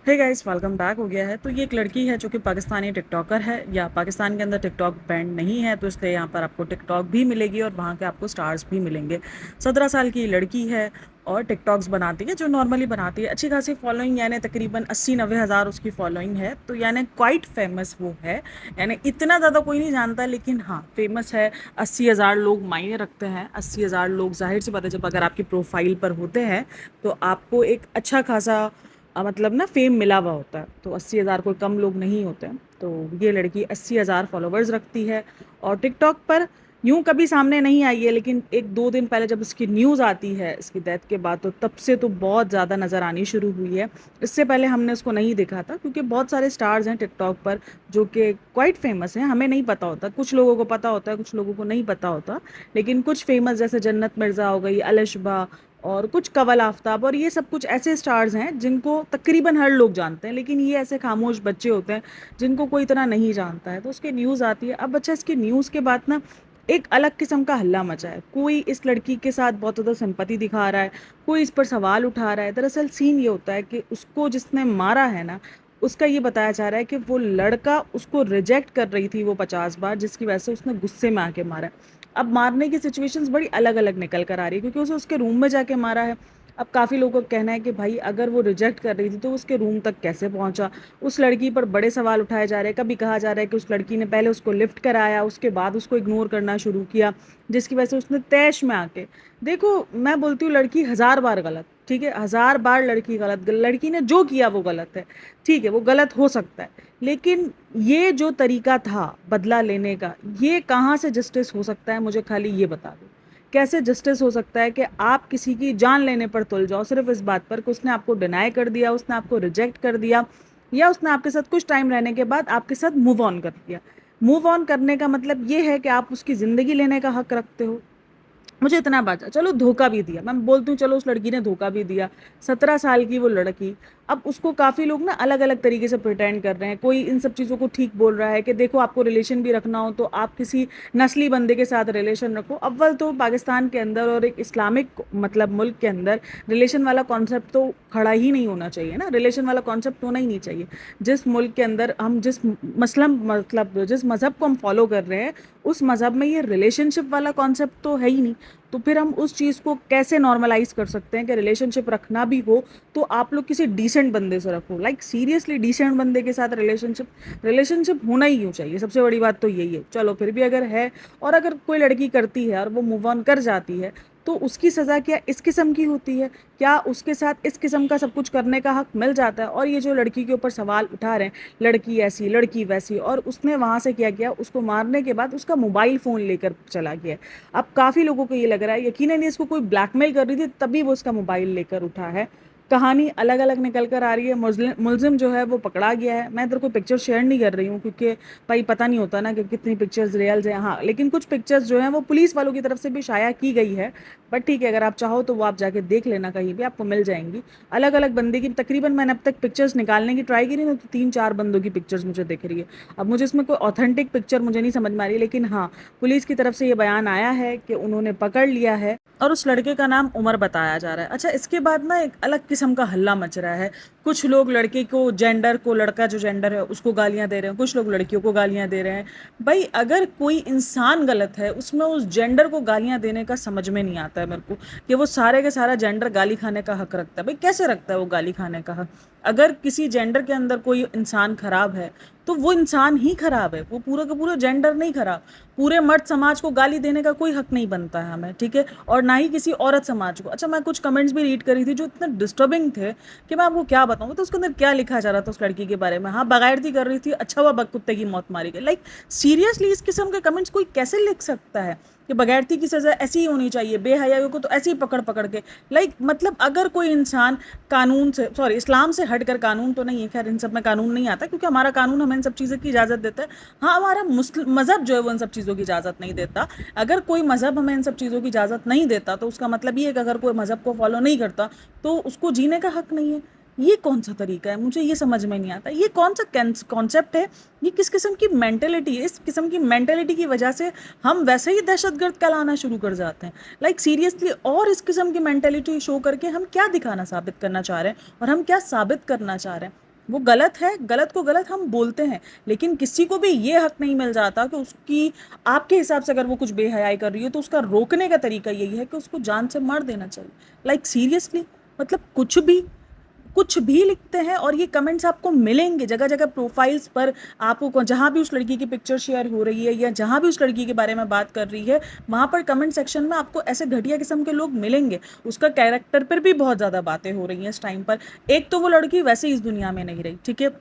Hey guys, welcome back हो गया है। तो ये एक लड़की है जो कि पाकिस्तानी टिकटॉकर है, या पाकिस्तान के अंदर टिकटॉक बैंड नहीं है, तो इसलिए यहाँ पर आपको टिकटॉक भी मिलेगी और वहाँ के आपको स्टार्स भी मिलेंगे। 17 साल की लड़की है और टिकटॉक्स बनाती है, जो नॉर्मली बनाती है। अच्छी खासी फॉलोइंग, यानी तकरीबन 80-90 हज़ार उसकी फॉलोइंग है, तो यानी क्वाइट फेमस वो है। यानी इतना ज़्यादा कोई नहीं जानता, लेकिन हाँ फेमस है। 80 हज़ार लोग मायने रखते हैं। 80 हज़ार लोग, जाहिर सी बात है, जब अगर आपकी प्रोफाइल पर होते हैं तो आपको एक अच्छा खासा मतलब ना फेम मिला हुआ होता है। तो 80 हज़ार कोई कम लोग नहीं होते हैं। तो ये लड़की 80 हज़ार फॉलोवर्स रखती है और टिकटॉक पर यूं कभी सामने नहीं आई है, लेकिन 1-2 दिन पहले जब इसकी न्यूज़ आती है इसकी डेथ के बाद, तो तब से तो बहुत ज़्यादा नज़र आनी शुरू हुई है। इससे पहले हमने उसको नहीं देखा था, क्योंकि बहुत सारे स्टार्स हैं टिकटॉक पर जो कि क्वाइट फेमस हैं। हमें नहीं पता होता, कुछ लोगों को पता होता है, कुछ लोगों को नहीं पता होता। लेकिन कुछ फेमस जैसे जन्नत मिर्ज़ा हो गई, अलिशबा और कुछ कवल आफ्ताब, और ये सब कुछ ऐसे स्टार्स हैं जिनको तकरीबन हर लोग जानते हैं। लेकिन ये ऐसे खामोश बच्चे होते हैं जिनको कोई इतना नहीं जानता है। तो उसकी न्यूज़ आती है। अब अच्छा, इसकी न्यूज़ के बाद ना एक अलग किस्म का हल्ला मचा है। कोई इस लड़की के साथ बहुत ज़्यादा सिंपैथी दिखा रहा है, कोई इस पर सवाल उठा रहा है। दरअसल सीन ये होता है कि उसको जिसने मारा है ना, उसका ये बताया जा रहा है कि वो लड़का उसको रिजेक्ट कर रही थी वो 50 बार, जिसकी वजह से उसने गुस्से में आके मारा है। अब मारने की सिचुएशंस बड़ी अलग अलग निकल कर आ रही है, क्योंकि उसे उसके रूम में जाके मारा है। अब काफ़ी लोगों का कहना है कि भाई, अगर वो रिजेक्ट कर रही थी तो उसके रूम तक कैसे पहुंचा। उस लड़की पर बड़े सवाल उठाए जा रहे हैं। कभी कहा जा रहा है कि उस लड़की ने पहले उसको लिफ्ट कराया, उसके बाद उसको इग्नोर करना शुरू किया, जिसकी वजह से उसने तैश में आके, देखो मैं बोलती हूँ लड़की 1000 बार गलत, ठीक है, 1000 बार लड़की गलत, लड़की ने जो किया वो गलत है। ठीक है, वो गलत हो सकता है, लेकिन ये जो तरीका था बदला लेने का, ये कहाँ से जस्टिस हो सकता है? मुझे खाली ये बता दो, कैसे जस्टिस हो सकता है कि आप किसी की जान लेने पर तुल जाओ सिर्फ इस बात पर कि उसने आपको डिनाई कर दिया, उसने आपको रिजेक्ट कर दिया, या उसने आपके साथ कुछ टाइम रहने के बाद आपके साथ मूव ऑन कर दिया। मूव ऑन करने का मतलब ये है कि आप उसकी ज़िंदगी लेने का हक रखते हो। मुझे इतना बचा, चलो धोखा भी दिया, मैं बोलती हूँ चलो उस लड़की ने धोखा भी दिया। 17 साल की वो लड़की, अब उसको काफ़ी लोग ना अलग अलग तरीके से प्रिटेंड कर रहे हैं। कोई इन सब चीज़ों को ठीक बोल रहा है कि देखो, आपको रिलेशन भी रखना हो तो आप किसी नस्ली बंदे के साथ रिलेशन रखो। अव्वल तो पाकिस्तान के अंदर और एक इस्लामिक मतलब मुल्क के अंदर रिलेशन वाला कॉन्सेप्ट तो खड़ा ही नहीं होना चाहिए ना, रिलेशन वाला कॉन्सेप्ट होना ही नहीं चाहिए। जिस मुल्क के अंदर हम जिस मसलम मतलब जिस मज़हब को हम फॉलो कर रहे हैं, उस मज़हब में ये रिलेशनशिप वाला कॉन्सेप्ट तो है ही नहीं। तो फिर हम उस चीज़ को कैसे नॉर्मलाइज कर सकते हैं कि रिलेशनशिप रखना भी हो तो आप लोग किसी डिसेंट बंदे से रखो। लाइक सीरियसली, डिसेंट बंदे के साथ रिलेशनशिप रिलेशनशिप होना ही क्यों चाहिए? सबसे बड़ी बात तो यही है। चलो फिर भी अगर है, और अगर कोई लड़की करती है और वो मूव ऑन कर जाती है, तो उसकी सज़ा क्या इस किस्म की होती है? क्या उसके साथ इस किस्म का सब कुछ करने का हक मिल जाता है? और ये जो लड़की के ऊपर सवाल उठा रहे हैं, लड़की ऐसी लड़की वैसी, और उसने वहाँ से क्या किया, उसको मारने के बाद उसका मोबाइल फ़ोन लेकर चला गया। अब काफ़ी लोगों को ये लग रहा है यकीनन इसको कोई ब्लैकमेल कर रही थी, तभी वो उसका मोबाइल लेकर उठा है। कहानी अलग अलग निकल कर आ रही है। मुलजिम जो है वो पकड़ा गया है। मैं इधर कोई पिक्चर शेयर नहीं कर रही हूँ, क्योंकि भाई पता नहीं होता ना कि कितनी पिक्चर्स रियल्स हैं। हाँ, लेकिन कुछ पिक्चर्स जो हैं वो पुलिस वालों की तरफ से भी शाया की गई है। बट ठीक है, अगर आप चाहो तो वो आप जाके देख लेना, कहीं भी आपको मिल जाएंगी। अलग अलग बंदे की तकरीबन, मैंने अब तक पिक्चर्स निकालने की ट्राई की नहीं, तो 3-4 बंदों की पिक्चर्स मुझे दिख रही है। अब मुझे इसमें कोई ऑथेंटिक पिक्चर मुझे नहीं समझ में आ रही, लेकिन हाँ, पुलिस की तरफ से ये बयान आया है कि उन्होंने पकड़ लिया है और उस लड़के का नाम उमर बताया जा रहा है। अच्छा, इसके बाद ना एक अलग किस्म का हल्ला मच रहा है। कुछ लोग लड़के को, जेंडर को, लड़का जो जेंडर है उसको गालियां दे रहे हैं, कुछ लोग लड़कियों को गालियां दे रहे हैं। भाई, अगर कोई इंसान गलत है, उसमें उस जेंडर को गालियां देने का समझ में नहीं आता है मेरे को, कि वो सारे के सारा जेंडर गाली खाने का हक रखता है। भाई कैसे रखता है वो गाली खाने का हक? अगर किसी जेंडर के अंदर कोई इंसान खराब है, तो वो इंसान ही खराब है, वो पूरा का पूरा जेंडर नहीं खराब। पूरे मर्द समाज को गाली देने का कोई हक नहीं बनता है हमें, ठीक है, और ना ही किसी औरत समाज को। अच्छा, मैं कुछ कमेंट्स भी रीड करी थी जो इतने डिस्टर्बिंग थे कि मैं आपको क्या बताऊँ। तो उसके अंदर क्या लिखा जा रहा था उस लड़की के बारे में? हाँ, बगायरती कर रही थी, अच्छा हुआ कुत्ते की मौत मारी गई। लाइक सीरियसली, इस किस्म के कमेंट्स कोई कैसे लिख सकता है कि बगैरती की सज़ा ऐसी ही होनी चाहिए, बेहयाइयों को तो ऐसे ही पकड़ पकड़ के। लाइक मतलब अगर कोई इंसान कानून से, सॉरी, इस्लाम से हटकर, कानून तो नहीं है खैर, इन सब में कानून नहीं आता क्योंकि हमारा कानून हमें इन सब चीज़ों की इजाज़त देता है। हाँ, हमारा मुस्लिम मज़हब जो है वो इन सब चीज़ों की इजाज़त नहीं देता। अगर कोई मज़हब हमें इन सब चीज़ों की इजाज़त नहीं देता, तो उसका मतलब ये है कि अगर कोई मज़हब को फॉलो नहीं करता तो उसको जीने का हक नहीं है। ये कौन सा तरीका है? मुझे ये समझ में नहीं आता। ये कौन सा कॉन्सेप्ट है? ये किस किस्म की मेंटेलिटी है? इस किस्म की मेंटेलिटी की वजह से हम वैसे ही दहशतगर्द कहलाना शुरू कर जाते हैं। लाइक सीरियसली, और इस किस्म की मेंटेलिटी शो करके हम क्या दिखाना, साबित करना चाह रहे हैं, और हम क्या साबित करना चाह रहे हैं? वो गलत है, गलत को गलत हम बोलते हैं, लेकिन किसी को भी ये हक नहीं मिल जाता कि उसकी, आपके हिसाब से अगर वो कुछ बेहयाई कर रही है तो उसका रोकने का तरीका यही है कि उसको जान से मार देना चाहिए। लाइक सीरियसली, मतलब कुछ भी लिखते हैं और ये कमेंट्स आपको मिलेंगे जगह जगह प्रोफाइल्स पर। आपको जहाँ भी उस लड़की की पिक्चर शेयर हो रही है या जहाँ भी उस लड़की के बारे में बात कर रही है, वहाँ पर कमेंट सेक्शन में आपको ऐसे घटिया किस्म के लोग मिलेंगे। उसका कैरेक्टर पर भी बहुत ज़्यादा बातें हो रही हैं इस टाइम पर। एक तो वो लड़की वैसे ही इस दुनिया में नहीं रही, ठीक है,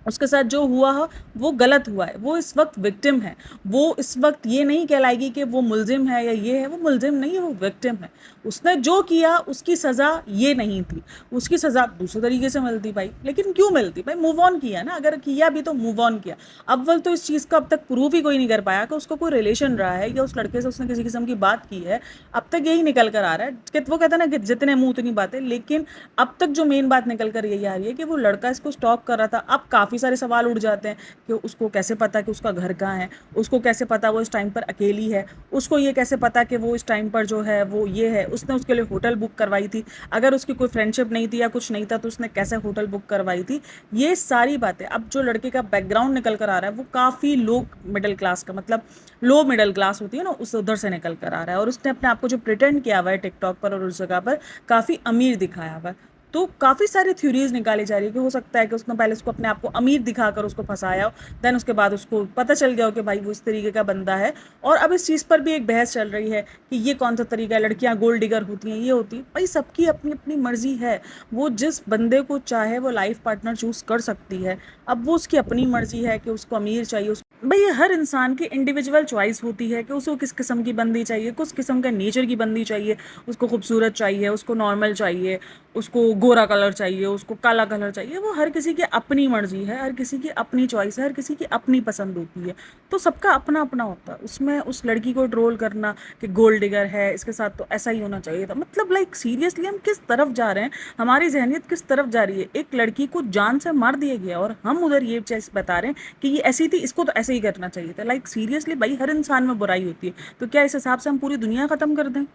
उसके साथ जो हुआ है वो गलत हुआ है, वो इस वक्त विक्टिम है। वो इस वक्त ये नहीं कहलाएगी कि वो मुलजिम है या ये है, वो मुलजिम नहीं है, वो विक्टिम है। उसने जो किया उसकी सज़ा ये नहीं थी, उसकी सज़ा दूसरे तरीके से मिलती भाई। लेकिन क्यों मिलती भाई? मूव ऑन किया ना, अगर किया भी तो मूव ऑन किया। अव्वल तो इस चीज़ का अब तक प्रूफ ही कोई नहीं कर पाया कि उसको कोई रिलेशन रहा है या उस लड़के से उसने किसी किस्म की बात की है। अब तक यही निकल कर आ रहा है कि वो कहता है ना कि जितने मुंह उतनी बातें, लेकिन अब तक जो मेन बात निकल कर यही आ रही है कि वो लड़का इसको स्टॉक कर रहा था। अब काफ़ी सारे सवाल उठ जाते हैं कि उसको कैसे पता कि उसका घर कहाँ है, उसको कैसे पता वो इस टाइम पर अकेली है, उसको ये कैसे पता कि वो इस टाइम पर जो है वो ये है, उसने उसके लिए होटल बुक करवाई थी, अगर उसकी कोई फ्रेंडशिप नहीं थी या कुछ नहीं था तो उसने कैसे होटल बुक करवाई थी। ये सारी बातें अब जो लड़के का बैकग्राउंड निकल कर आ रहा है वो काफ़ी लो मिडिल क्लास का, मतलब लो मिडिल क्लास होती है ना, उस उधर से निकल कर आ रहा है। और उसने अपने आप को जो प्रिटेंड किया हुआ है टिकटॉक पर और उस जगह पर काफ़ी अमीर दिखाया हुआ है। तो काफ़ी सारी थ्योरीज निकाली जा रही है कि हो सकता है कि उसने पहले उसको अपने आप को अमीर दिखाकर उसको फंसाया हो, देन उसके बाद उसको पता चल गया हो कि भाई वो इस तरीके का बंदा है। और अब इस चीज़ पर भी एक बहस चल रही है कि ये कौन सा तरीका है, लड़कियां गोल्ड डिगर होती हैं, ये होती है। भाई सबकी अपनी अपनी मर्जी है, वो जिस बंदे को चाहे वो लाइफ पार्टनर चूज कर सकती है। अब वो उसकी अपनी मर्जी है कि उसको अमीर चाहिए, भाई ये हर इंसान की इंडिविजुअल चॉइस होती है कि उसको किस किस्म की बंदी चाहिए, किस किस्म का नेचर की बंदी चाहिए। उसको खूबसूरत चाहिए, उसको नॉर्मल चाहिए, उसको गोरा कलर चाहिए, उसको काला कलर चाहिए। वो हर किसी की अपनी मर्जी है, हर किसी की अपनी चॉइस है, हर किसी की अपनी पसंद होती है। तो सबका अपना अपना होता है। उसमें उस लड़की को ट्रोल करना कि गोल्ड डिगर है, इसके साथ तो ऐसा ही होना चाहिए था, मतलब लाइक सीरियसली हम किस तरफ जा रहे हैं? हमारी जहनीत किस तरफ जा रही है? एक लड़की को जान से मार दिया गया और हम उधर ये चीज़ बता रहे हैं कि ये ऐसी थी, इसको तो ऐसे ही करना चाहिए था। लाइक सीरियसली भाई, हर इंसान में बुराई होती है, तो क्या इस हिसाब से हम पूरी दुनिया ख़त्म कर दें?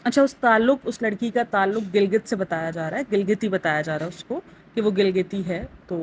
अच्छा, उस लड़की का ताल्लुक गिलगित से बताया जा रहा है, गिलगिती बताया जा रहा है उसको कि वो गिलगिती है। तो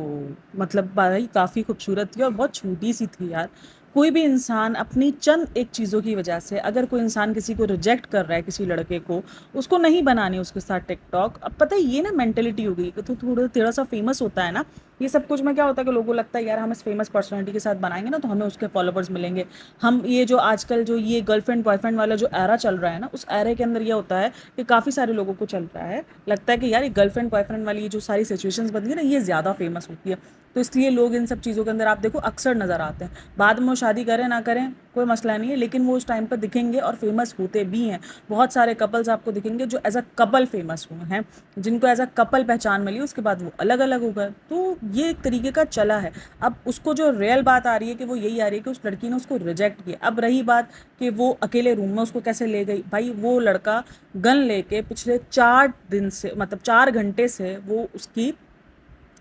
मतलब भाई काफ़ी खूबसूरत थी और बहुत छोटी सी थी यार। कोई भी इंसान अपनी चंद एक चीज़ों की वजह से, अगर कोई इंसान किसी को रिजेक्ट कर रहा है, किसी लड़के को, उसको नहीं बनानी उसके साथ टिकटॉक। अब पता है ये ना मेंटेलिटी हो गई कि तो थोड़ा थोड़ा सा फेमस होता है ना, ये सब कुछ में क्या होता है कि लोगों को लगता है यार हम इस फेमस पर्सनैलिटी के साथ बनाएंगे ना तो हमें उसके फॉलोवर्स मिलेंगे। हम ये जो आजकल जो ये गर्लफ्रेंड बॉयफ्रेंड वाला जो एरा चल रहा है ना, उस एरे के अंदर ये होता है कि काफ़ी सारे लोगों को चल रहा है, लगता है कि यार ये गर्लफ्रेंड बॉयफ्रेंड वाली ये जो सारी सिचुएशंस बनती है ना, ये ज़्यादा फेमस होती है। तो इसलिए लोग इन सब चीज़ों के अंदर आप देखो अक्सर नज़र आते हैं। बाद में वो शादी करें ना करें कोई मसला नहीं है, लेकिन वो उस टाइम पर दिखेंगे और फेमस होते भी हैं। बहुत सारे कपल्स आपको दिखेंगे जो एज अ कपल फेमस हुए हैं, जिनको एज अ कपल पहचान मिली, उसके बाद वो अलग अलग हो गए। तो ये एक तरीके का चला है। अब उसको जो रियल बात आ रही है कि वो यही आ रही है कि उस लड़की ने उसको रिजेक्ट किया। अब रही बात कि वो अकेले रूम में उसको कैसे ले गई, भाई वो लड़का गन लेके पिछले 4 दिन से, मतलब 4 घंटे से वो उसकी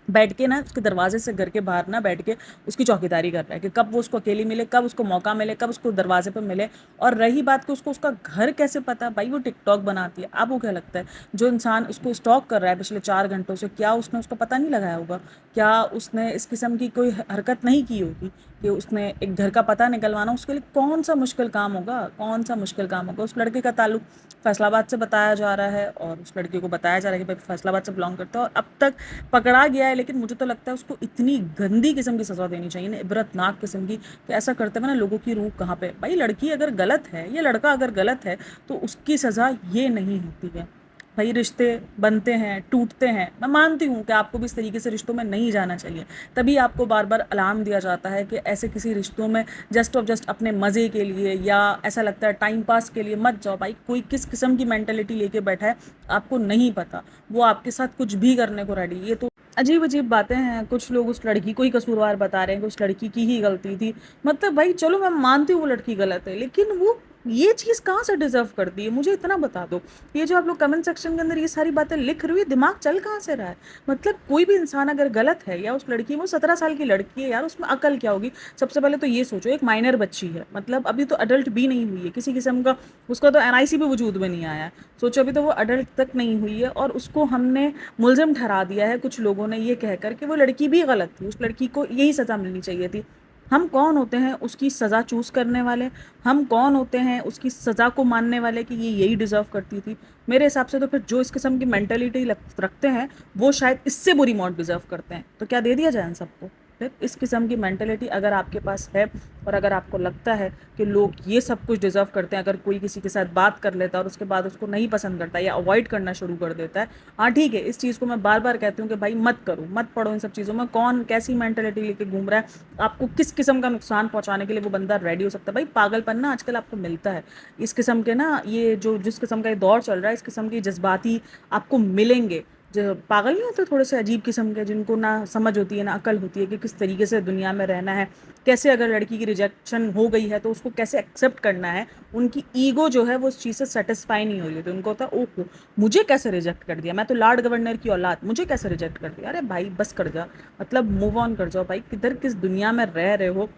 बैठ के ना उसके दरवाजे से घर के बाहर ना बैठ के उसकी चौकीदारी कर रहा है कि कब वो उसको अकेली मिले, कब उसको मौका मिले, कब उसको दरवाजे पर मिले। और रही बात कि उसको उसका घर कैसे पता, भाई वो टिकटॉक बनाती है। आपको क्या लगता है जो इंसान उसको स्टॉक कर रहा है पिछले 4 घंटों से, क्या उसने उसका पता नहीं लगाया होगा? क्या उसने इस किस्म की कोई हरकत नहीं की होगी कि उसने एक घर का पता निकलवाना उसके लिए कौन सा मुश्किल काम होगा? कौन सा मुश्किल काम होगा? उस लड़के का ताल्लुक फैसलाबाद से बताया जा रहा है और उस लड़के को बताया जा रहा है कि भाई फैसलाबाद से बिलोंग करता है और अब तक पकड़ा गया है। लेकिन मुझे तो लगता है उसको इतनी गंदी किस्म की सज़ा देनी चाहिए ना, इबरतनाक किस्म की, कि ऐसा करते हुए ना लोगों की रूह कहाँ पे। भाई लड़की अगर गलत है या लड़का अगर गलत है तो उसकी सज़ा ये नहीं होती है। भाई रिश्ते बनते हैं, टूटते हैं, मैं मानती हूँ कि आपको भी इस तरीके से रिश्तों में नहीं जाना चाहिए। तभी आपको बार बार अलार्म दिया जाता है कि ऐसे किसी रिश्तों में जस्ट ऑफ जस्ट अपने मज़े के लिए या ऐसा लगता है टाइम पास के लिए मत जाओ। भाई कोई किस किस्म की मेंटेलिटी लेके बैठा है आपको नहीं पता, वो आपके साथ कुछ भी करने को रेडी। ये तो अजीब अजीब बातें हैं। कुछ लोग उस लड़की को ही कसूरवार बता रहे हैं कि उस लड़की की ही गलती थी। मतलब भाई चलो मैं मानती हूँ वो लड़की गलत है, लेकिन वो ये चीज़ कहाँ से डिजर्व करती है, मुझे इतना बता दो। ये जो आप लोग कमेंट सेक्शन के अंदर ये सारी बातें लिख रहे हो, ये दिमाग चल कहाँ से रहा है? मतलब कोई भी इंसान अगर गलत है, या उस लड़की, वो 17 साल की लड़की है यार, उसमें अकल क्या होगी? सबसे पहले तो ये सोचो, एक माइनर बच्ची है, मतलब अभी तो अडल्ट भी नहीं हुई है किसी किस्म का, उसका तो एनआईसी भी वजूद में नहीं आया है। सोचो अभी तो वो अडल्ट तक नहीं हुई है, और उसको हमने मुलजिम ठहरा दिया है कुछ लोगों ने, ये कहकर कि वो लड़की भी गलत थी, उस लड़की को यही सज़ा मिलनी चाहिए थी। हम कौन होते हैं उसकी सज़ा चूज करने वाले? हम कौन होते हैं उसकी सज़ा को मानने वाले कि ये यही डिजर्व करती थी? मेरे हिसाब से तो फिर जो इस किस्म की मेंटेलिटी रखते हैं, वो शायद इससे बुरी मौत डिजर्व करते हैं। तो क्या दे दिया जाए इन सबको? फिर इस किस्म की मेंटेलिटी अगर आपके पास है, और अगर आपको लगता है कि लोग ये सब कुछ डिजर्व करते हैं, अगर कोई किसी के साथ बात कर लेता है और उसके बाद उसको नहीं पसंद करता या अवॉइड करना शुरू कर देता है, हाँ ठीक है, इस चीज़ को मैं बार बार कहती हूँ कि भाई मत करो, मत पड़ो इन सब चीज़ों में। कौन कैसी मेंटेलिटी लेके घूम रहा है, आपको किस किस्म का नुकसान पहुंचाने के लिए वो बंदा रेडी हो सकता है? भाई पागलपन ना आजकल आपको मिलता है, इस किस्म के ना, ये जो जिस किस्म का ये दौर चल रहा है, इस किस्म के जज्बाती आपको मिलेंगे, जो पागल नहीं होते थोड़े से अजीब किस्म के, जिनको ना समझ होती है ना अकल होती है कि किस तरीके से दुनिया में रहना है, कैसे अगर लड़की की रिजेक्शन हो गई है तो उसको कैसे एक्सेप्ट करना है। उनकी ईगो जो है वो उस चीज़ से सेटिस्फाई नहीं हो रही, तो उनको होता है ओहो, मुझे कैसे रिजेक्ट कर दिया, मैं तो लॉर्ड गवर्नर की औलाद, मुझे कैसे रिजेक्ट कर दिया? अरे भाई बस कर जा, मतलब मूव ऑन कर जाओ भाई। किधर किस दुनिया में रह रहे हो,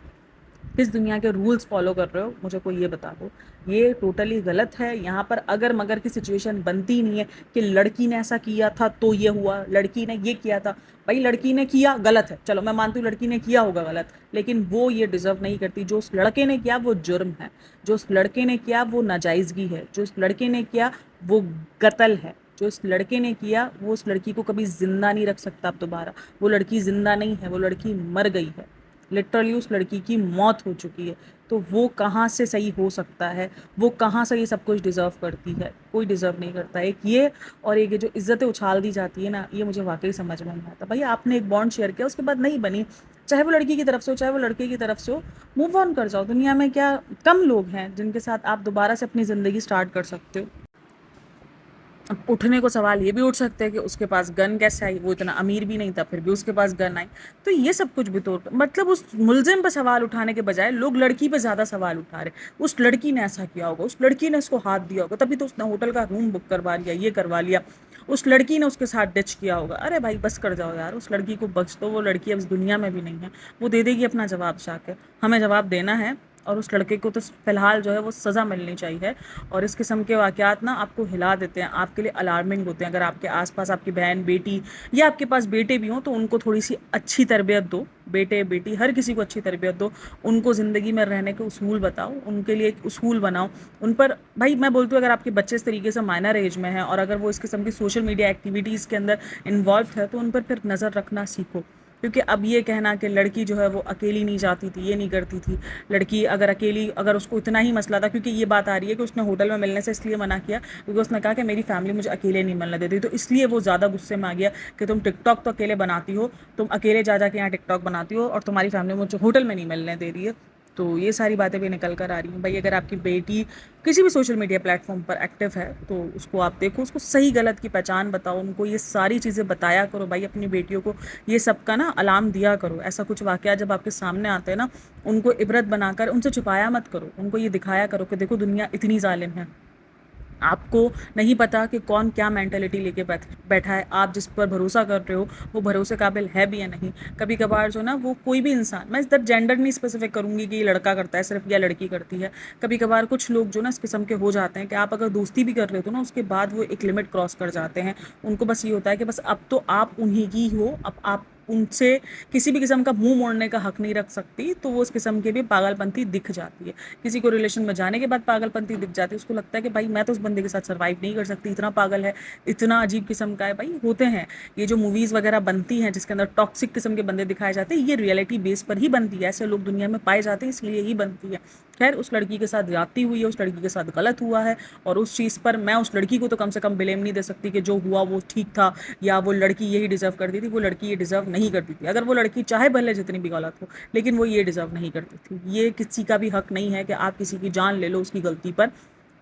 किस दुनिया के रूल्स फॉलो कर रहे हो, मुझे कोई ये बता दो। ये टोटली गलत है। यहाँ पर अगर मगर की सिचुएशन बनती नहीं है कि लड़की ने ऐसा किया था तो ये हुआ, लड़की ने ये किया था। भाई लड़की ने किया गलत है, चलो मैं मानती हूँ लड़की ने किया होगा गलत, लेकिन वो ये डिजर्व नहीं करती। जो उस लड़के ने किया वो जुर्म है, जो उस लड़के ने किया वो नाजायजगी है, जो उस लड़के ने किया वो कत्ल है, जो उस लड़के ने किया वो उस लड़की को कभी जिंदा नहीं रख सकता अब दोबारा। वो लड़की जिंदा नहीं है, वो लड़की मर गई है, लिटरली उस लड़की की मौत हो चुकी है। तो वो कहाँ से सही हो सकता है? वो कहाँ से ये सब कुछ डिज़र्व करती है? कोई डिज़र्व नहीं करता। एक ये, और एक ये जो इज़्ज़तें उछाल दी जाती है ना, ये मुझे वाकई समझ में नहीं आता। भाई आपने एक बॉन्ड शेयर किया, उसके बाद नहीं बनी, चाहे वो लड़की की तरफ से हो चाहे वो लड़के की तरफ से हो, मूव ऑन कर जाओ। दुनिया में क्या कम लोग हैं जिनके साथ आप दोबारा से अपनी ज़िंदगी स्टार्ट कर सकते हो? अब उठने को सवाल ये भी उठ सकते हैं कि उसके पास गन कैसे आई, वो इतना अमीर भी नहीं था फिर भी उसके पास गन आई। तो ये सब कुछ भी तो, मतलब उस मुलजिम पे सवाल उठाने के बजाय लोग लड़की पे ज़्यादा सवाल उठा रहे। उस लड़की ने ऐसा किया होगा, उस लड़की ने उसको हाथ दिया होगा, तभी तो उसने होटल का रूम बुक करवा लिया, ये करवा लिया, उस लड़की ने उसके साथ डिच किया होगा। अरे भाई बस कर जाओ यार, उस लड़की को बख्श दो, वो लड़की अब इस दुनिया में भी नहीं है, वो दे देगी अपना जवाब जाके। हमें जवाब देना है, और उस लड़के को तो फ़िलहाल जो है वो सज़ा मिलनी चाहिए। और इस किस्म के वाक़यात ना आपको हिला देते हैं, आपके लिए अलार्मिंग होते हैं। अगर आपके आस-पास आपकी बहन, बेटी, या आपके पास बेटे भी हों तो उनको थोड़ी-सी अच्छी तरबियत दो। बेटे, बेटी, हर किसी को अच्छी तरबियत दो। उनको ज़िंदगी में रहने के उसूल बताओ, उनके लिए एक उसूल बनाओ। उन पर भाई मैं बोलती हूँ, अगर आपके बच्चे इस तरीके से माइनर एज में हैं और अगर वो इस किस्म की सोशल मीडिया एक्टिविटीज़ के अंदर इन्वॉल्व है, तो उन पर फिर नज़र रखना सीखो। क्योंकि अब ये कहना कि लड़की जो है वो अकेली नहीं जाती थी, ये नहीं करती थी, लड़की अगर अकेली, अगर उसको इतना ही मसला था, क्योंकि ये बात आ रही है कि उसने होटल में मिलने से इसलिए मना किया क्योंकि उसने कहा कि मेरी फैमिली मुझे अकेले नहीं मिलने देती, तो इसलिए वो ज़्यादा गुस्से में आ गया कि तुम टिकटॉक तो अकेले बनाती हो, तुम अकेले जा के यहाँ टिकटॉक बनाती हो, और तुम्हारी फैमिली मुझे होटल में नहीं मिलने दे रही है। तो ये सारी बातें भी निकल कर आ रही हैं। भाई अगर आपकी बेटी किसी भी सोशल मीडिया प्लेटफॉर्म पर एक्टिव है तो उसको आप देखो, उसको सही गलत की पहचान बताओ, उनको ये सारी चीज़ें बताया करो। भाई अपनी बेटियों को ये सब का ना अलार्म दिया करो। ऐसा कुछ वाक़या जब आपके सामने आते हैं ना, उनको इबरत बनाकर उनसे छुपाया मत करो, उनको ये दिखाया करो कि देखो दुनिया इतनी जालिम है। आपको नहीं पता कि कौन क्या मेंटेलिटी लेके बैठा है, आप जिस पर भरोसा कर रहे हो वो भरोसे काबिल है भी या नहीं। कभी कभार जो ना वो कोई भी इंसान, मैं इधर जेंडर नहीं स्पेसिफिक करूँगी कि ये लड़का करता है सिर्फ या लड़की करती है। कभी कभार कुछ लोग जो ना इस किस्म के हो जाते हैं कि आप अगर दोस्ती भी कर रहे हो तो ना उसके बाद वो एक लिमिट क्रॉस कर जाते हैं। उनको बस ये होता है कि बस अब तो आप उन्हीं की हो, अब आप उनसे किसी भी किस्म का मुंह मोड़ने का हक नहीं रख सकती। तो वो उस किस्म की भी पागलपंती दिख जाती है। किसी को रिलेशन में जाने के बाद पागलपंती दिख जाती है, उसको लगता है कि भाई मैं तो उस बंदे के साथ सर्वाइव नहीं कर सकती, इतना पागल है, इतना अजीब किस्म का है। भाई होते हैं ये जो मूवीज़ वगैरह बनती हैं जिसके अंदर टॉक्सिक किस्म के बंदे दिखाए जाते हैं, ये रियलिटी बेस पर ही बनती है, ऐसे लोग दुनिया में पाए जाते हैं, इसलिए ही बनती है। खैर उस लड़की के साथ ज्यादती हुई है, उस लड़की के साथ गलत हुआ है, और उस चीज़ पर मैं उस लड़की को तो कम से कम ब्लेम नहीं दे सकती कि जो हुआ वो ठीक था या वो लड़की यही डिजर्व करती थी। वो लड़की ये डिजर्व नहीं करती थी। अगर वो लड़की चाहे भले जितनी भी गलत हो, लेकिन वो ये डिजर्व नहीं करती थी। ये किसी का भी हक नहीं है कि आप किसी की जान ले लो उसकी गलती पर।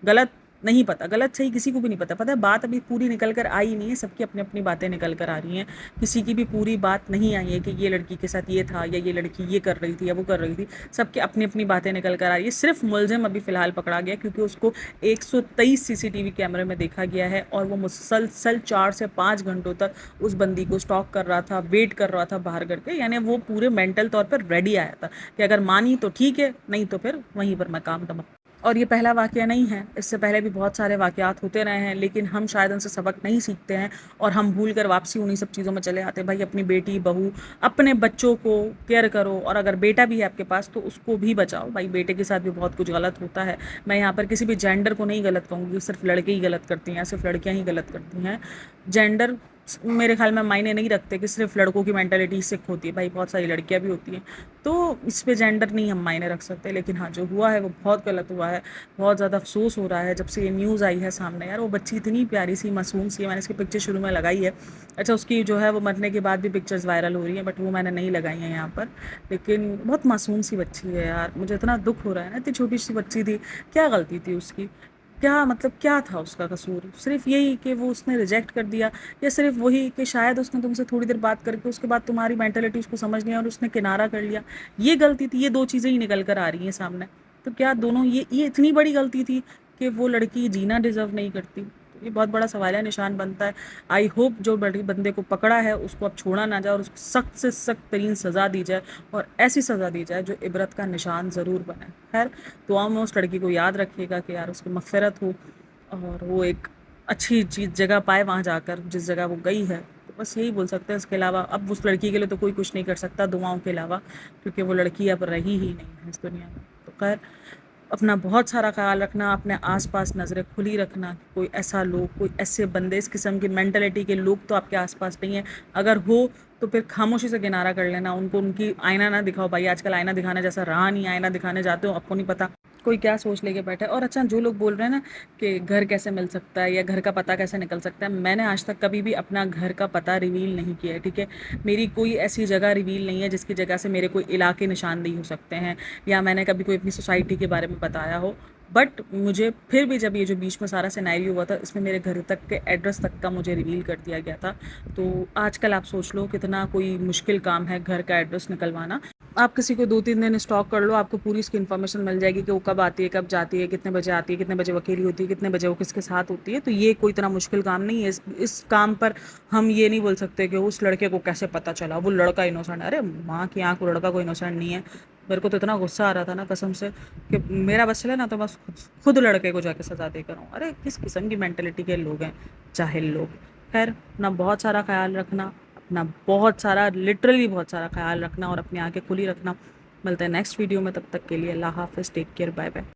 गलत नहीं पता, गलत सही किसी को भी नहीं पता। पता है बात अभी पूरी निकल कर आई नहीं है, सबकी अपनी अपनी बातें निकल कर आ रही हैं। किसी की भी पूरी बात नहीं आई है कि ये लड़की के साथ ये था या ये लड़की ये कर रही थी या वो कर रही थी। सबकी अपनी अपनी बातें निकल कर आ रही है। सिर्फ मुलजिम अभी फ़िलहाल पकड़ा गया क्योंकि उसको 123 सीसीटीवी कैमरे में देखा गया है और वो मुसलसल 4 से 5 घंटों तक उस बंदी को स्टॉक कर रहा था, वेट कर रहा था बाहर करके। यानी वो पूरे मेंटल तौर पर रेडी आया था कि अगर मानी तो ठीक है, नहीं तो फिर वहीं पर मैं काम दमा। और ये पहला वाक़या नहीं है, इससे पहले भी बहुत सारे वाक़यात होते रहे हैं, लेकिन हम शायद उनसे सबक नहीं सीखते हैं और हम भूल कर वापसी उन्हीं सब चीज़ों में चले आते हैं। भाई अपनी बेटी, बहू, अपने बच्चों को केयर करो और अगर बेटा भी है आपके पास तो उसको भी बचाओ। भाई बेटे के साथ भी बहुत कुछ गलत होता है। मैं यहाँ पर किसी भी जेंडर को नहीं गलत कहूँगी, सिर्फ लड़के ही गलत करती हैं, सिर्फ लड़कियाँ ही गलत करती हैं। जेंडर मेरे ख्याल में मायने नहीं रखते कि सिर्फ लड़कों की मेंटालिटी सिक होती है। भाई बहुत सारी लड़कियां भी होती हैं, तो इस पे जेंडर नहीं हम मायने रख सकते। लेकिन हाँ, जो हुआ है वो बहुत गलत हुआ है। बहुत ज़्यादा अफसोस हो रहा है जब से ये न्यूज़ आई है सामने। यार वो बच्ची इतनी प्यारी सी, मासूम सी है। मैंने इसकी पिक्चर शुरू में लगाई है। अच्छा, उसकी जो है वो मरने के बाद भी पिक्चर्स वायरल हो रही हैं, बट वो मैंने नहीं लगाई हैं यहाँ पर। लेकिन बहुत मासूम सी बच्ची है यार, मुझे इतना दुख हो रहा है ना। इतनी छोटी सी बच्ची थी, क्या गलती थी उसकी? क्या मतलब क्या था उसका कसूर? सिर्फ यही कि वो उसने रिजेक्ट कर दिया, या सिर्फ वही कि शायद उसने तुमसे थोड़ी देर बात करके उसके बाद तुम्हारी मेंटालिटी उसको समझ लिया और उसने किनारा कर लिया, ये गलती थी? ये दो चीज़ें ही निकल कर आ रही हैं सामने। तो क्या दोनों ये इतनी बड़ी गलती थी कि वो लड़की जीना डिजर्व नहीं करती? तो ये बहुत बड़ा सवालिया निशान बनता है। आई होप जो बड़ी बंदे को पकड़ा है उसको अब छोड़ा ना जाए और उसको सख्त से सख्त तरीन सज़ा दी जाए और ऐसी सज़ा दी जाए जो इबरत का निशान ज़रूर बने। खैर, दुआओं में उस लड़की को याद रखिएगा कि यार उसकी मग़फ़िरत हो और वो एक अच्छी चीज़ जगह पाए वहाँ जाकर जिस जगह वो गई है। तो बस यही बोल सकते हैं। इसके अलावा अब उस लड़की के लिए तो कोई कुछ नहीं कर सकता दुआओं के अलावा, क्योंकि वो लड़की अब रही ही नहीं है इस दुनिया में। तो खैर, अपना बहुत सारा ख्याल रखना, अपने आसपास नज़रें खुली रखना। कोई ऐसा लोग, कोई ऐसे बंदे, इस किस्म की मेंटालिटी के लोग तो आपके आसपास नहीं है। अगर हो तो फिर खामोशी से किनारा कर लेना। उनको उनकी आईना ना दिखाओ। भाई आजकल आईना दिखाने जैसा रहा नहीं। आईना दिखाने जाते हो, आपको नहीं पता कोई क्या सोच लेके बैठा है। और अच्छा, जो लोग बोल रहे हैं ना कि घर कैसे मिल सकता है या घर का पता कैसे निकल सकता है, मैंने आज तक कभी भी अपना घर का पता रिवील नहीं किया है, ठीक है। मेरी कोई ऐसी जगह रिवील नहीं है जिसकी जगह से मेरे कोई इलाके निशानदेही हो सकते हैं या मैंने कभी कोई अपनी सोसाइटी के बारे में बताया हो। बट मुझे फिर भी जब ये जो बीच में सारा सिनेरियो हुआ था, इसमें मेरे घर तक के एड्रेस तक का मुझे रिवील कर दिया गया था। तो आजकल आप सोच लो कितना कोई मुश्किल काम है घर का एड्रेस निकलवाना। आप किसी को 2-3 दिन स्टॉक कर लो, आपको पूरी इसकी इन्फॉर्मेशन मिल जाएगी कि वो कब आती है, कब जाती है, कितने बजे आती है, कितने बजे वो अकेली होती है, कितने बजे वो किसके साथ होती है। तो ये कोई इतना मुश्किल काम नहीं है। इस काम पर हम ये नहीं बोल सकते कि उस लड़के को कैसे पता चला, वो लड़का इनोसेंट है। अरे माँ की आँख, वो लड़का कोई इनोसेंट नहीं है। मेरे को तो इतना गुस्सा आ रहा था ना कसम से कि मेरा बस चले ना तो बस खुद लड़के को जाके सजा देकर आऊँ। अरे किस किस्म की मेंटेलिटी के लोग हैं, जाहिल लोग। खैर, अपना बहुत सारा ख्याल रखना, अपना बहुत सारा, लिटरली बहुत सारा ख्याल रखना और अपनी आंखें खुली रखना। मिलते हैं नेक्स्ट वीडियो में, तब तक के लिए अल्लाह हाफ़िज़, टेक केयर, बाय बाय।